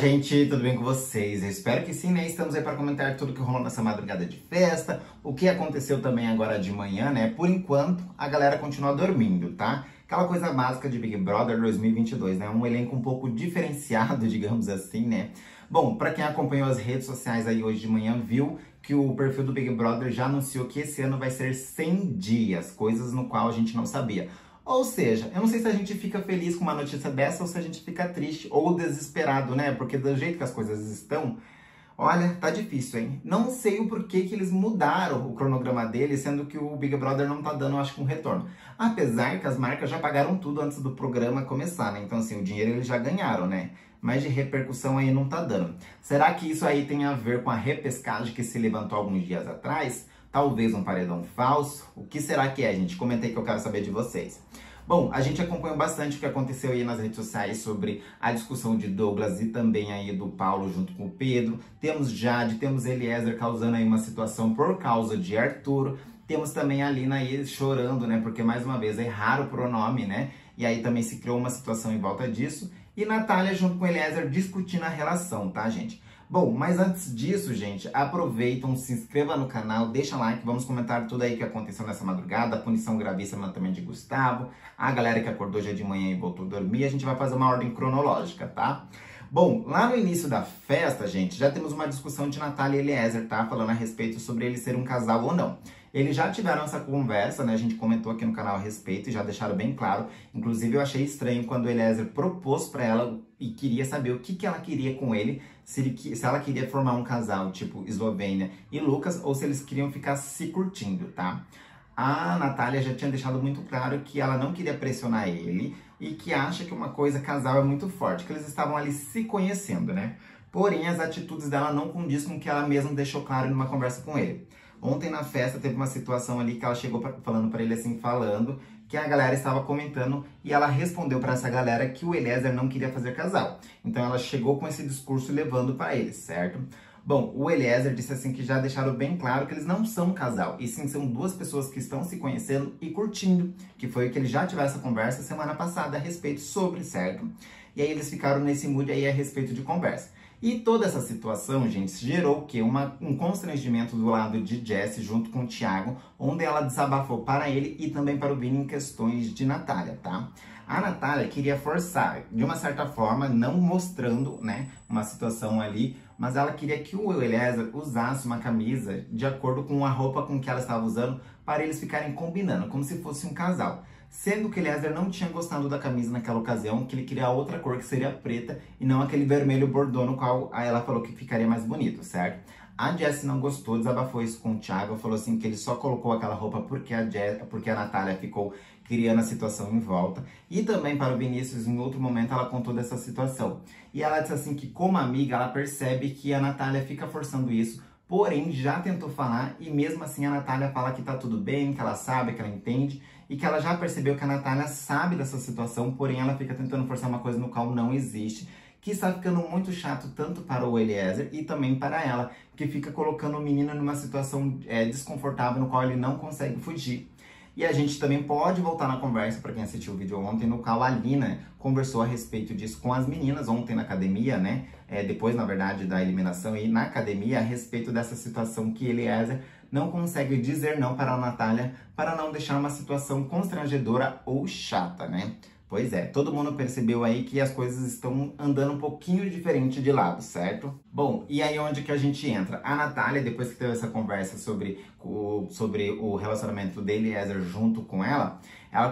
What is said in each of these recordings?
gente, tudo bem com vocês? Eu espero que sim, né? Estamos aí para comentar tudo que rolou nessa madrugada de festa, o que aconteceu também agora de manhã, né? Por enquanto, a galera continua dormindo, tá? Aquela coisa básica de Big Brother 2022, né? Um elenco um pouco diferenciado, digamos assim, né? Bom, para quem acompanhou as redes sociais aí hoje de manhã, viu que o perfil do Big Brother já anunciou que esse ano vai ser 100 dias, coisas no qual a gente não sabia. Ou seja, eu não sei se a gente fica feliz com uma notícia dessa ou se a gente fica triste ou desesperado, né? Porque do jeito que as coisas estão, olha, tá difícil, hein? Não sei o porquê que eles mudaram o cronograma dele, sendo que o Big Brother não tá dando, acho que, um retorno. Apesar que as marcas já pagaram tudo antes do programa começar, né? Então, assim, o dinheiro eles já ganharam, né? Mas de repercussão aí não tá dando. Será que isso aí tem a ver com a repescagem que se levantou alguns dias atrás? Talvez um paredão falso? O que será que é, gente? Comenta aí que eu quero saber de vocês. Bom, a gente acompanhou bastante o que aconteceu aí nas redes sociais sobre a discussão de Douglas e também aí do Paulo junto com o Pedro. Temos Jade, temos Eliezer causando aí uma situação por causa de Arthur. Temos também a Lina aí chorando, né? Porque mais uma vez erraram o pronome, né? E aí também se criou uma situação em volta disso. E Natália junto com Eliezer discutindo a relação, tá, gente? Bom, mas antes disso, gente, aproveitam, se inscreva no canal, deixa like, vamos comentar tudo aí que aconteceu nessa madrugada, a punição gravíssima também de Gustavo, a galera que acordou já de manhã e voltou a dormir, a gente vai fazer uma ordem cronológica, tá? Bom, lá no início da festa, gente, já temos uma discussão de Natália e Eliezer, tá? Falando a respeito sobre eles serem um casal ou não. Eles já tiveram essa conversa, né? A gente comentou aqui no canal a respeito e já deixaram bem claro. Inclusive, eu achei estranho quando o Eliezer propôs pra ela e queria saber o que ela queria com ele. Se ela queria formar um casal, tipo Eslovênia e Lucas, ou se eles queriam ficar se curtindo, tá? A Natália já tinha deixado muito claro que ela não queria pressionar ele e que acha que uma coisa casal é muito forte, que eles estavam ali se conhecendo, né? Porém, as atitudes dela não condiz com o que ela mesma deixou claro numa conversa com ele. Ontem na festa teve uma situação ali que ela chegou falando pra ele assim, falando que a galera estava comentando e ela respondeu pra essa galera que o Eliezer não queria fazer casal. Então ela chegou com esse discurso levando pra ele, certo? Bom, o Eliezer disse assim que já deixaram bem claro que eles não são um casal, e sim são duas pessoas que estão se conhecendo e curtindo, que foi o que eles já tiveram essa conversa semana passada a respeito sobre, certo? E aí eles ficaram nesse mood aí a respeito de conversa. E toda essa situação, gente, gerou o quê? Um constrangimento do lado de Jessie junto com o Thiago, onde ela desabafou para ele e também para o Vini em questões de Natália, tá? A Natália queria forçar, de uma certa forma, não mostrando, né, uma situação ali, mas ela queria que o Eliezer usasse uma camisa de acordo com a roupa com que ela estava usando para eles ficarem combinando, como se fosse um casal. Sendo que Eliezer não tinha gostado da camisa naquela ocasião, que ele queria outra cor que seria preta e não aquele vermelho bordô no qual ela falou que ficaria mais bonito, certo? A Jessie não gostou, desabafou isso com o Thiago, falou assim que ele só colocou aquela roupa porque a Natália ficou criando a situação em volta. E também para o Vinícius, em outro momento, ela contou dessa situação. E ela disse assim que, como amiga, ela percebe que a Natália fica forçando isso, porém já tentou falar e mesmo assim a Natália fala que tá tudo bem, que ela sabe, que ela entende e que ela já percebeu que a Natália sabe dessa situação, porém ela fica tentando forçar uma coisa no qual não existe, que está ficando muito chato tanto para o Eliezer e também para ela, que fica colocando o menino numa situação desconfortável no qual ele não consegue fugir. E a gente também pode voltar na conversa, para quem assistiu o vídeo ontem, no qual a Lina conversou a respeito disso com as meninas ontem na academia, né? Depois, na verdade, da eliminação e na academia, a respeito dessa situação que Eliezer não consegue dizer não para a Natália, para não deixar uma situação constrangedora ou chata, né? Pois é, todo mundo percebeu aí que as coisas estão andando um pouquinho diferente de lado, certo? Bom, e aí onde que a gente entra? A Natália, depois que teve essa conversa sobre o relacionamento dele e Eliezer junto com ela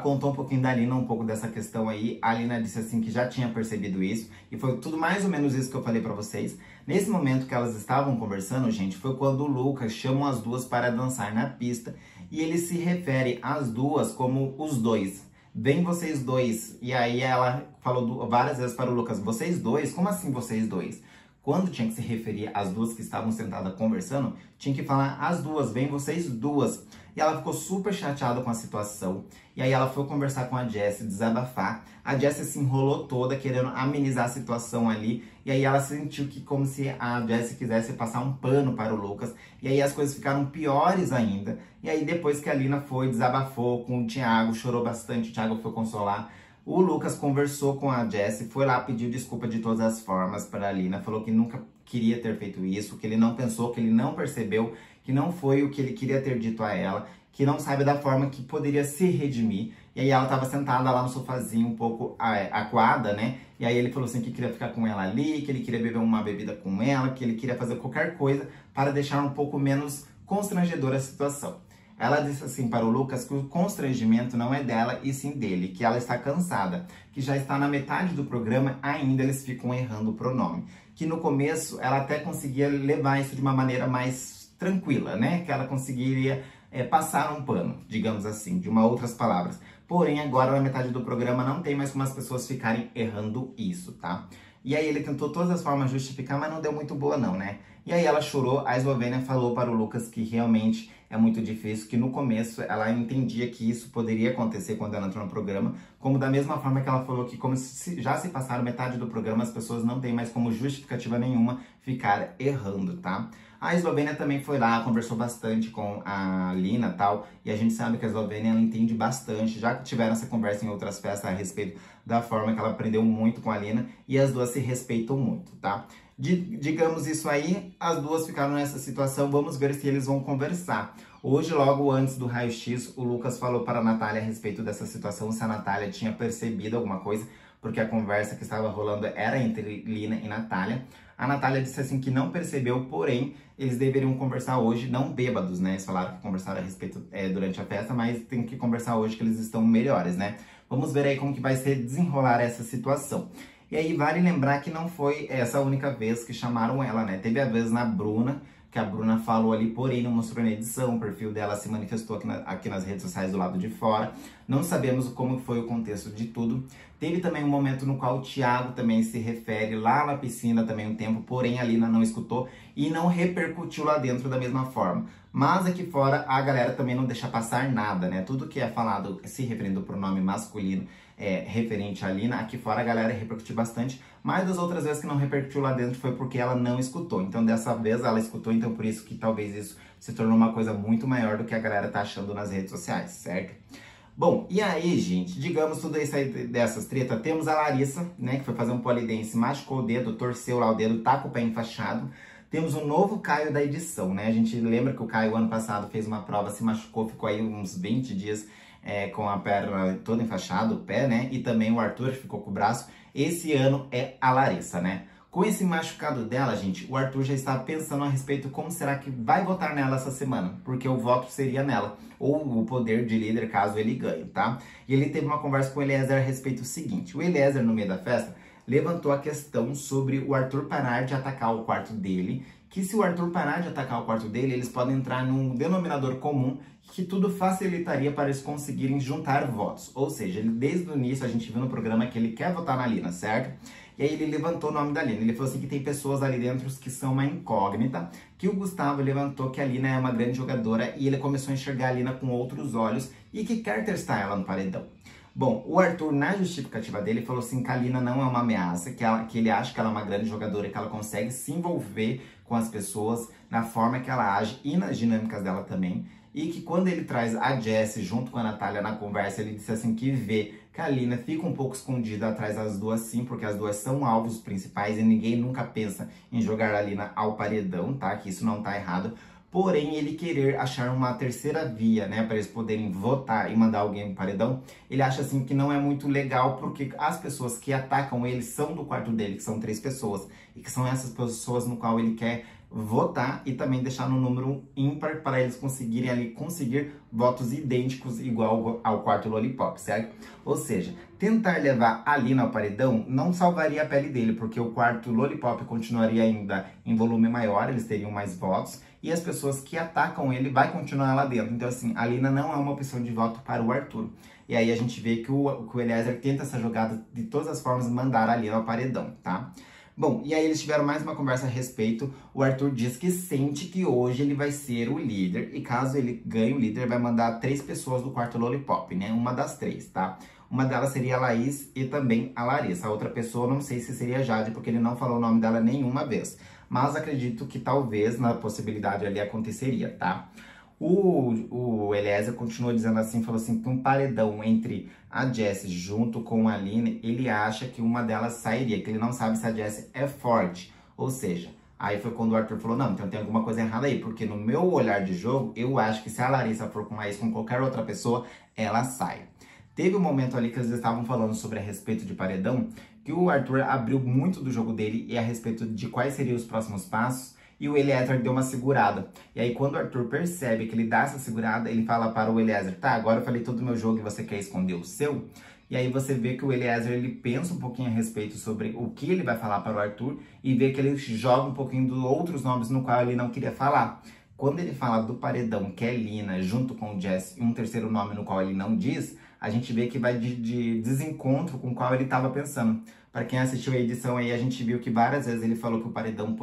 contou um pouquinho da Lina, um pouco dessa questão aí. A Lina disse assim que já tinha percebido isso, e foi tudo mais ou menos isso que eu falei pra vocês. Nesse momento que elas estavam conversando, gente, foi quando o Lucas chama as duas para dançar na pista, e ele se refere às duas como os dois. Vem vocês dois. E aí ela falou várias vezes para o Lucas, vocês dois? Como assim vocês dois? Quando tinha que se referir às duas que estavam sentadas conversando, tinha que falar as duas, vem vocês duas. E ela ficou super chateada com a situação. E aí ela foi conversar com a Jessie, desabafar. A Jessie se enrolou toda, querendo amenizar a situação ali. E aí ela sentiu que como se a Jessie quisesse passar um pano para o Lucas. E aí as coisas ficaram piores ainda. E aí depois que a Lina foi, desabafou com o Thiago, chorou bastante, o Thiago foi consolar. O Lucas conversou com a Jessie, foi lá, pediu desculpa de todas as formas para a Lina, falou que nunca queria ter feito isso, que ele não pensou, que ele não percebeu, que não foi o que ele queria ter dito a ela, que não sabe da forma que poderia se redimir. E aí ela estava sentada lá no sofazinho, um pouco acuada, né? E aí ele falou assim que queria ficar com ela ali, que ele queria beber uma bebida com ela, que ele queria fazer qualquer coisa para deixar um pouco menos constrangedora a situação. Ela disse assim para o Lucas que o constrangimento não é dela e sim dele, que ela está cansada, que já está na metade do programa, ainda eles ficam errando o pronome. Que no começo ela até conseguia levar isso de uma maneira mais tranquila, né? Que ela conseguiria passar um pano, digamos assim, de outras palavras. Porém, agora na metade do programa não tem mais como as pessoas ficarem errando isso, tá? E aí ele tentou todas as formas de justificar, mas não deu muito boa não, né? E aí ela chorou, a Eslovênia falou para o Lucas que realmente é muito difícil, que no começo ela entendia que isso poderia acontecer quando ela entrou no programa, como da mesma forma que ela falou que como já se passaram metade do programa, as pessoas não têm mais como justificativa nenhuma ficar errando, tá? A Eslovênia também foi lá, conversou bastante com a Lina e tal, e a gente sabe que a Eslovênia ela entende bastante, já que tiveram essa conversa em outras festas a respeito da forma que ela aprendeu muito com a Lina, e as duas se respeitam muito, tá? Digamos isso aí, as duas ficaram nessa situação, vamos ver se eles vão conversar. Hoje, logo antes do raio-x, o Lucas falou para a Natália a respeito dessa situação, se a Natália tinha percebido alguma coisa, porque a conversa que estava rolando era entre Lina e Natália. A Natália disse assim que não percebeu, porém, eles deveriam conversar hoje, não bêbados, né? Eles falaram que conversaram a respeito durante a festa, mas tem que conversar hoje que eles estão melhores, né? Vamos ver aí como que vai ser desenrolar essa situação. E aí vale lembrar que não foi essa a única vez que chamaram ela, né? Teve a vez na Bruna, que a Bruna falou ali, porém não mostrou na edição, o perfil dela se manifestou aqui nas redes sociais do lado de fora. Não sabemos como foi o contexto de tudo. Teve também um momento no qual o Thiago também se refere lá na piscina também um tempo, porém a Lina não escutou e não repercutiu lá dentro da mesma forma. Mas aqui fora a galera também não deixa passar nada, né? Tudo que é falado se referindo para o nome masculino referente à Lina, aqui fora a galera repercutiu bastante, mas das outras vezes que não repercutiu lá dentro foi porque ela não escutou. Então dessa vez ela escutou, então por isso que talvez isso se tornou uma coisa muito maior do que a galera tá achando nas redes sociais, certo? Bom, e aí, gente, digamos tudo isso aí dessas tretas, temos a Larissa, né, que foi fazer um polidense, machucou o dedo, torceu lá o dedo, tá com o pé enfaixado. Temos um novo Caio da edição, né, a gente lembra que o Caio ano passado fez uma prova, se machucou, ficou aí uns 20 dias com a perna toda enfaixada, o pé, né, e também o Arthur ficou com o braço. Esse ano é a Larissa, né. Com esse machucado dela, gente, o Arthur já estava pensando a respeito como será que vai votar nela essa semana, porque o voto seria nela, ou o poder de líder caso ele ganhe, tá? E ele teve uma conversa com o Eliezer a respeito do seguinte, o Eliezer, no meio da festa, levantou a questão sobre o Arthur parar de atacar o quarto dele, que se o Arthur parar de atacar o quarto dele, eles podem entrar num denominador comum que tudo facilitaria para eles conseguirem juntar votos. Ou seja, ele, desde o início a gente viu no programa que ele quer votar na Lina, certo? E aí ele levantou o nome da Lina. Ele falou assim que tem pessoas ali dentro que são uma incógnita, que o Gustavo levantou que a Lina é uma grande jogadora e ele começou a enxergar a Lina com outros olhos e que quer testar ela no paredão. Bom, o Arthur, na justificativa dele, falou assim que a Lina não é uma ameaça, que ele acha que ela é uma grande jogadora e que ela consegue se envolver com as pessoas na forma que ela age e nas dinâmicas dela também. E que quando ele traz a Jessie junto com a Natália na conversa, ele disse assim que vê que a Lina fica um pouco escondida atrás das duas sim, porque as duas são alvos principais e ninguém nunca pensa em jogar a Lina ao paredão, tá? Que isso não tá errado. Porém, ele querer achar uma terceira via, né, para eles poderem votar e mandar alguém no paredão, ele acha assim que não é muito legal, porque as pessoas que atacam ele são do quarto dele, que são 3 pessoas, e que são essas pessoas no qual ele quer votar e também deixar no número ímpar para eles conseguirem ali conseguir votos idênticos igual ao quarto Lollipop, certo? Ou seja, tentar levar a Lina ao paredão não salvaria a pele dele, porque o quarto Lollipop continuaria ainda em volume maior, eles teriam mais votos, e as pessoas que atacam ele vai continuar lá dentro. Então assim, a Lina não é uma opção de voto para o Arthur. E aí a gente vê que o Eliezer tenta essa jogada de todas as formas, mandar a Lina ao paredão, tá? Bom, e aí eles tiveram mais uma conversa a respeito. O Arthur diz que sente que hoje ele vai ser o líder. E caso ele ganhe o líder, vai mandar 3 pessoas do quarto Lollipop, né? Uma das 3, tá? Uma delas seria a Laís e também a Larissa. A outra pessoa, não sei se seria a Jade, porque ele não falou o nome dela nenhuma vez. Mas acredito que talvez, na possibilidade ali, aconteceria, tá? O Eliezer continuou dizendo assim, falou assim, que um paredão entre a Jessie junto com a Aline, ele acha que uma delas sairia, que ele não sabe se a Jessie é forte. Ou seja, aí foi quando o Arthur falou, não, então tem alguma coisa errada aí, porque no meu olhar de jogo, eu acho que se a Larissa for com mais com qualquer outra pessoa, ela sai. Teve um momento ali que eles estavam falando sobre a respeito de paredão, que o Arthur abriu muito do jogo dele e a respeito de quais seriam os próximos passos, e o Eliezer deu uma segurada. E aí quando o Arthur percebe que ele dá essa segurada, ele fala para o Eliezer, tá, agora eu falei todo o meu jogo e você quer esconder o seu? E aí você vê que o Eliezer, ele pensa um pouquinho a respeito sobre o que ele vai falar para o Arthur e vê que ele joga um pouquinho de outros nomes no qual ele não queria falar. Quando ele fala do paredão, que é Lina, junto com o Jess, e um terceiro nome no qual ele não diz, a gente vê que vai de desencontro com o qual ele estava pensando. Para quem assistiu a edição aí, a gente viu que várias vezes ele falou que o paredão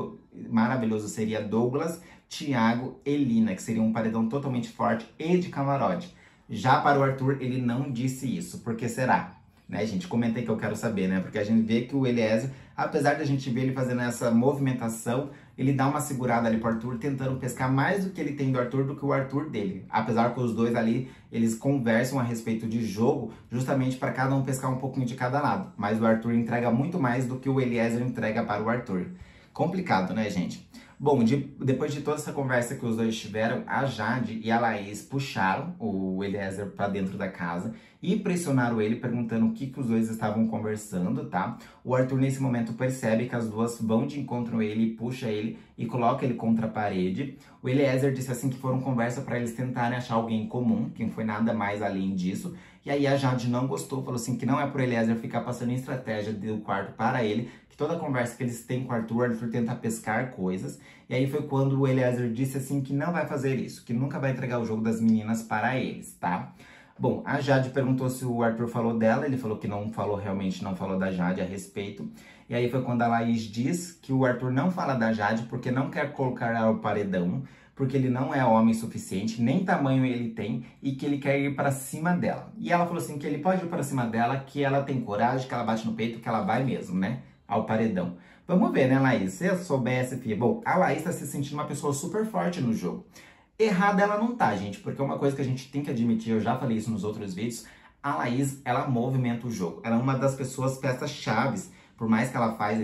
maravilhoso seria Douglas, Thiago e Lina, que seria um paredão totalmente forte e de camarote. Já para o Arthur, ele não disse isso. Por que será? Né, gente? Comentei que eu quero saber, né? Porque a gente vê que o Eliezer, apesar de a gente ver ele fazendo essa movimentação, ele dá uma segurada ali pro Arthur, tentando pescar mais do que ele tem do Arthur do que o Arthur dele. Apesar que os dois ali, eles conversam a respeito de jogo, justamente para cada um pescar um pouquinho de cada lado. Mas o Arthur entrega muito mais do que o Eliezer entrega para o Arthur. Complicado, né, gente? Bom, depois de toda essa conversa que os dois tiveram, a Jade e a Laís puxaram o Eliezer para dentro da casa e pressionaram ele, perguntando o que os dois estavam conversando, tá? O Arthur, nesse momento, percebe que as duas vão de encontro a ele, puxa ele e coloca ele contra a parede. O Eliezer disse assim que foram conversa para eles tentarem achar alguém em comum, que não foi nada mais além disso. E aí a Jade não gostou, falou assim que não é pro Eliezer ficar passando estratégia do quarto para ele, que toda conversa que eles têm com o Arthur tenta pescar coisas. E aí foi quando o Eliezer disse assim que não vai fazer isso, que nunca vai entregar o jogo das meninas para eles, tá? Bom, a Jade perguntou se o Arthur falou dela, ele falou que não falou, realmente não falou da Jade a respeito. E aí foi quando a Laís diz que o Arthur não fala da Jade porque não quer colocar ela ao paredão, porque ele não é homem suficiente, nem tamanho ele tem, e que ele quer ir para cima dela. E ela falou assim que ele pode ir para cima dela, que ela tem coragem, que ela bate no peito, que ela vai mesmo, né? Ao paredão. Vamos ver, né, Laís? Se eu soubesse, filha. Bom, a Laís tá se sentindo uma pessoa super forte no jogo. Errada ela não tá, gente, porque uma coisa que a gente tem que admitir, eu já falei isso nos outros vídeos, a Laís, ela movimenta o jogo. Ela é uma das pessoas, peças-chaves, por mais que ela faz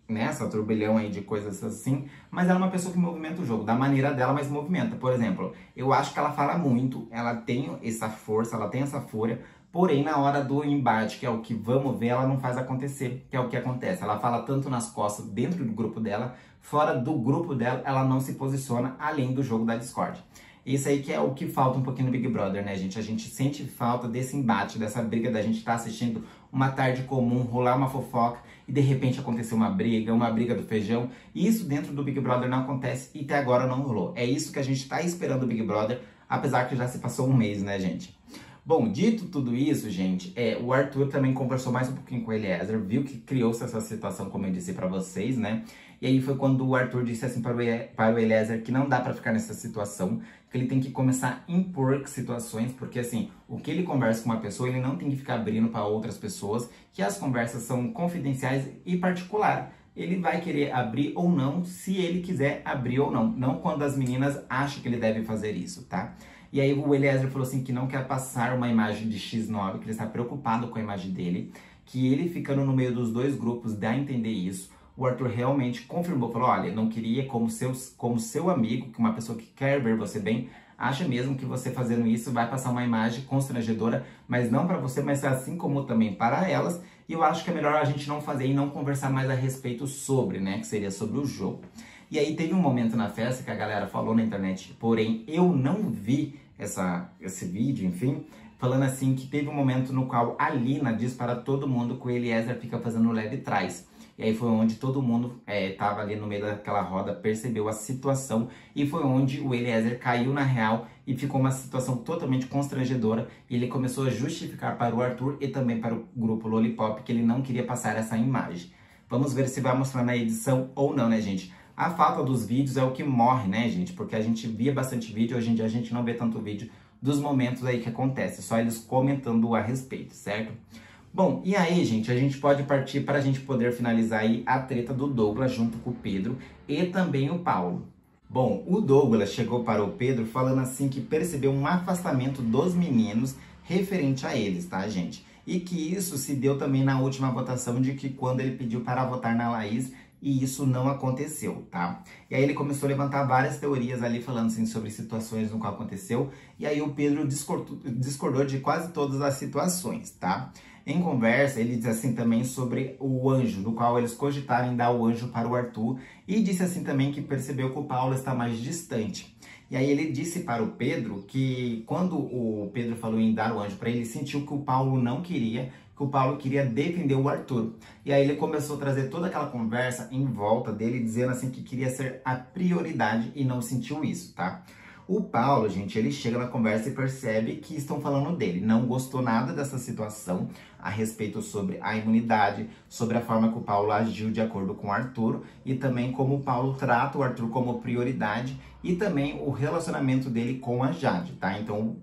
essa turbilhão aí de coisas assim, mas ela é uma pessoa que movimenta o jogo, da maneira dela, mas movimenta. Por exemplo, eu acho que ela fala muito, ela tem essa força, ela tem essa fúria, porém na hora do embate, que é o que vamos ver, ela não faz acontecer, que é o que acontece. Ela fala tanto nas costas, dentro do grupo dela, fora do grupo dela, ela não se posiciona além do jogo da Discord. Isso aí que é o que falta um pouquinho no Big Brother, né, gente? A gente sente falta desse embate, dessa briga da gente estar assistindo uma tarde comum, rolar uma fofoca e de repente acontecer uma briga do feijão. E isso dentro do Big Brother não acontece e até agora não rolou. É isso que a gente tá esperando do Big Brother, apesar que já se passou um mês, né, gente? Bom, dito tudo isso, gente, o Arthur também conversou mais um pouquinho com o Eliezer, viu que criou-se essa situação, como eu disse pra vocês, né? E aí foi quando o Arthur disse assim para o Eliezer que não dá pra ficar nessa situação, que ele tem que começar a impor situações, porque assim, o que ele conversa com uma pessoa, ele não tem que ficar abrindo para outras pessoas, que as conversas são confidenciais e particulares. Ele vai querer abrir ou não, se ele quiser abrir ou não, não quando as meninas acham que ele deve fazer isso, tá? E aí o Eliezer falou assim que não quer passar uma imagem de X9, que ele está preocupado com a imagem dele, que ele ficando no meio dos dois grupos dá a entender isso. O Arthur realmente confirmou, falou, olha, não queria como seu amigo, que uma pessoa que quer ver você bem, acha mesmo que você fazendo isso vai passar uma imagem constrangedora, mas não para você, mas assim como também para elas. E eu acho que é melhor a gente não fazer e não conversar mais a respeito sobre, né, que seria sobre o jogo. E aí teve um momento na festa que a galera falou na internet, porém eu não vi esse vídeo, enfim, falando assim que teve um momento no qual a Lina diz para todo mundo que o Eliezer fica fazendo leve trás. E aí foi onde todo mundo tava ali no meio daquela roda, percebeu a situação e foi onde o Eliezer caiu na real e ficou uma situação totalmente constrangedora e ele começou a justificar para o Arthur e também para o grupo Lollipop que ele não queria passar essa imagem. Vamos ver se vai mostrar na edição ou não, né, gente? A falta dos vídeos é o que morre, né, gente? Porque a gente via bastante vídeo, hoje em dia a gente não vê tanto vídeo dos momentos aí que acontece, só eles comentando a respeito, certo? Bom, e aí, gente, a gente pode partir para a gente poder finalizar aí a treta do Douglas junto com o Pedro e também o Paulo. Bom, o Douglas chegou para o Pedro falando assim que percebeu um afastamento dos meninos referente a eles, tá, gente? E que isso se deu também na última votação de que quando ele pediu para votar na Laís, e isso não aconteceu, tá? E aí ele começou a levantar várias teorias ali falando assim sobre situações no qual aconteceu, e aí o Pedro discordou de quase todas as situações, tá? Em conversa, ele diz assim também sobre o anjo, do qual eles cogitaram em dar o anjo para o Arthur, e disse assim também que percebeu que o Paulo está mais distante. E aí ele disse para o Pedro que quando o Pedro falou em dar o anjo para ele, sentiu que o Paulo não queria, que o Paulo queria defender o Arthur. E aí ele começou a trazer toda aquela conversa em volta dele, dizendo assim que queria ser a prioridade e não sentiu isso, tá? O Paulo, gente, ele chega na conversa e percebe que estão falando dele. Não gostou nada dessa situação a respeito sobre a imunidade, sobre a forma que o Paulo agiu de acordo com o Arthur e também como o Paulo trata o Arthur como prioridade e também o relacionamento dele com a Jade, tá? Então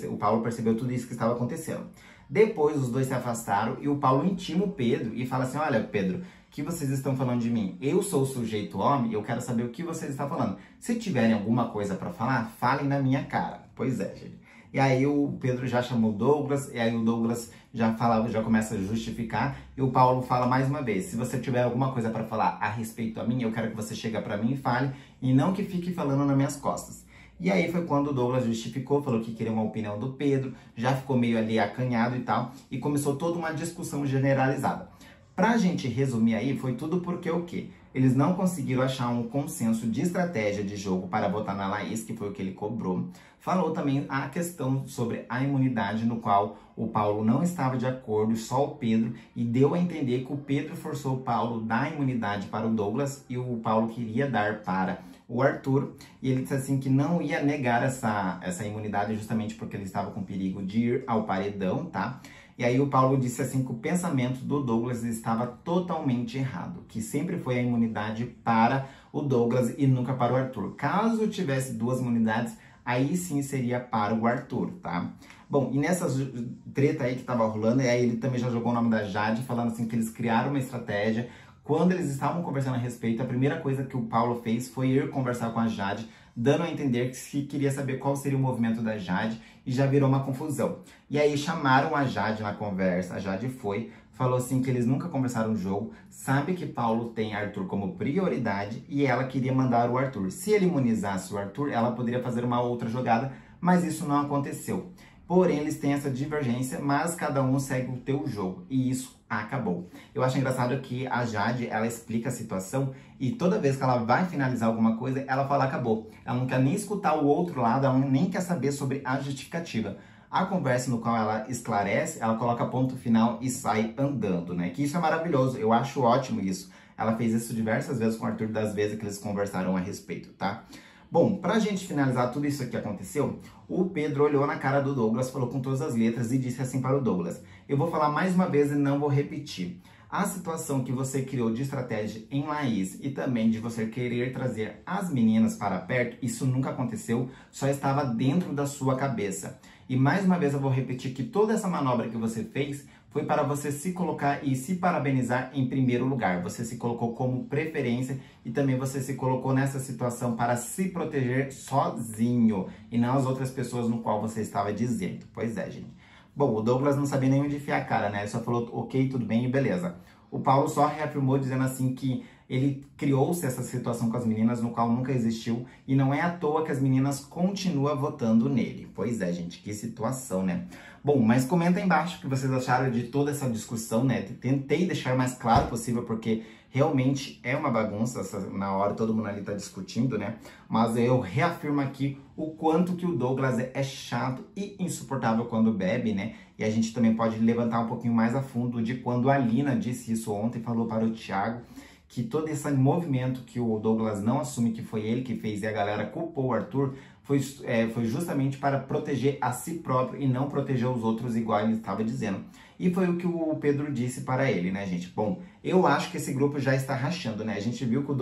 o Paulo percebeu tudo isso que estava acontecendo. Depois os dois se afastaram e o Paulo intima o Pedro e fala assim: olha, Pedro, que vocês estão falando de mim? Eu sou o sujeito homem e eu quero saber o que vocês estão falando. Se tiverem alguma coisa para falar, falem na minha cara. Pois é, gente. E aí o Pedro já chamou o Douglas, e aí o Douglas já começa a justificar, e o Paulo fala mais uma vez: se você tiver alguma coisa para falar a respeito a mim, eu quero que você chegue para mim e fale, e não que fique falando nas minhas costas. E aí foi quando o Douglas justificou, falou que queria uma opinião do Pedro, já ficou meio ali acanhado e tal, e começou toda uma discussão generalizada. Pra gente resumir aí, foi tudo porque o quê? Eles não conseguiram achar um consenso de estratégia de jogo para votar na Laís, que foi o que ele cobrou. Falou também a questão sobre a imunidade, no qual o Paulo não estava de acordo, só o Pedro, e deu a entender que o Pedro forçou o Paulo a dar imunidade para o Douglas e o Paulo queria dar para o Arthur, e ele disse assim que não ia negar essa imunidade justamente porque ele estava com perigo de ir ao paredão, tá? E aí o Paulo disse assim que o pensamento do Douglas estava totalmente errado, que sempre foi a imunidade para o Douglas e nunca para o Arthur. Caso tivesse duas imunidades, aí sim seria para o Arthur, tá? Bom, e nessa treta aí que tava rolando, e aí ele também já jogou o nome da Jade, falando assim que eles criaram uma estratégia. Quando eles estavam conversando a respeito, a primeira coisa que o Paulo fez foi ir conversar com a Jade, dando a entender que se queria saber qual seria o movimento da Jade, e já virou uma confusão. E aí chamaram a Jade na conversa, a Jade foi, falou assim que eles nunca conversaram o jogo, sabe que Paulo tem Arthur como prioridade e ela queria mandar o Arthur. Se ele imunizasse o Arthur, ela poderia fazer uma outra jogada, mas isso não aconteceu. Porém, eles têm essa divergência, mas cada um segue o teu jogo. E isso acabou. Eu acho engraçado que a Jade, ela explica a situação e toda vez que ela vai finalizar alguma coisa, ela fala acabou. Ela não quer nem escutar o outro lado, ela nem quer saber sobre a justificativa. A conversa no qual ela esclarece, ela coloca ponto final e sai andando, né? Que isso é maravilhoso, eu acho ótimo isso. Ela fez isso diversas vezes com o Arthur, das vezes que eles conversaram a respeito, tá? Bom, pra gente finalizar tudo isso que aconteceu, o Pedro olhou na cara do Douglas, falou com todas as letras e disse assim para o Douglas: eu vou falar mais uma vez e não vou repetir. A situação que você criou de estratégia em Laís e também de você querer trazer as meninas para perto, isso nunca aconteceu, só estava dentro da sua cabeça. E mais uma vez eu vou repetir que toda essa manobra que você fez foi para você se colocar e se parabenizar em primeiro lugar. Você se colocou como preferência e também você se colocou nessa situação para se proteger sozinho e não as outras pessoas no qual você estava dizendo. Pois é, gente. Bom, o Douglas não sabia nem onde enfiar a cara, né? Ele só falou ok, tudo bem e beleza. O Paulo só reafirmou dizendo assim que ele criou-se essa situação com as meninas, no qual nunca existiu, e não é à toa que as meninas continuam votando nele. Pois é, gente, que situação, né? Bom, mas comenta aí embaixo o que vocês acharam de toda essa discussão, né? Tentei deixar mais claro possível, porque realmente é uma bagunça, na hora todo mundo ali tá discutindo, né? Mas eu reafirmo aqui o quanto que o Douglas é chato e insuportável quando bebe, né? E a gente também pode levantar um pouquinho mais a fundo de quando a Lina disse isso ontem, falou para o Thiago, que todo esse movimento que o Douglas não assume que foi ele que fez e a galera culpou o Arthur, foi justamente para proteger a si próprio e não proteger os outros, igual ele estava dizendo. E foi o que o Pedro disse para ele, né, gente? Bom, eu acho que esse grupo já está rachando, né? A gente viu que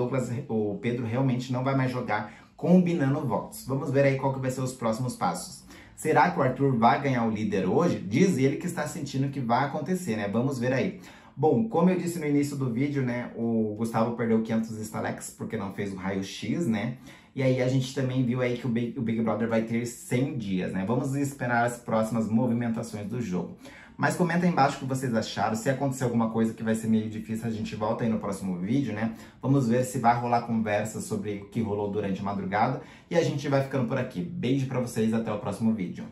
o Pedro realmente não vai mais jogar combinando votos. Vamos ver aí qual que vai ser os próximos passos. Será que o Arthur vai ganhar o líder hoje? Diz ele que está sentindo que vai acontecer, né? Vamos ver aí. Bom, como eu disse no início do vídeo, né, o Gustavo perdeu 500 stalecs porque não fez o raio-x, né? E aí a gente também viu aí que o Big Brother vai ter 100 dias, né? Vamos esperar as próximas movimentações do jogo. Mas comenta aí embaixo o que vocês acharam. Se acontecer alguma coisa que vai ser meio difícil, a gente volta aí no próximo vídeo, né? Vamos ver se vai rolar conversa sobre o que rolou durante a madrugada. E a gente vai ficando por aqui. Beijo pra vocês, até o próximo vídeo.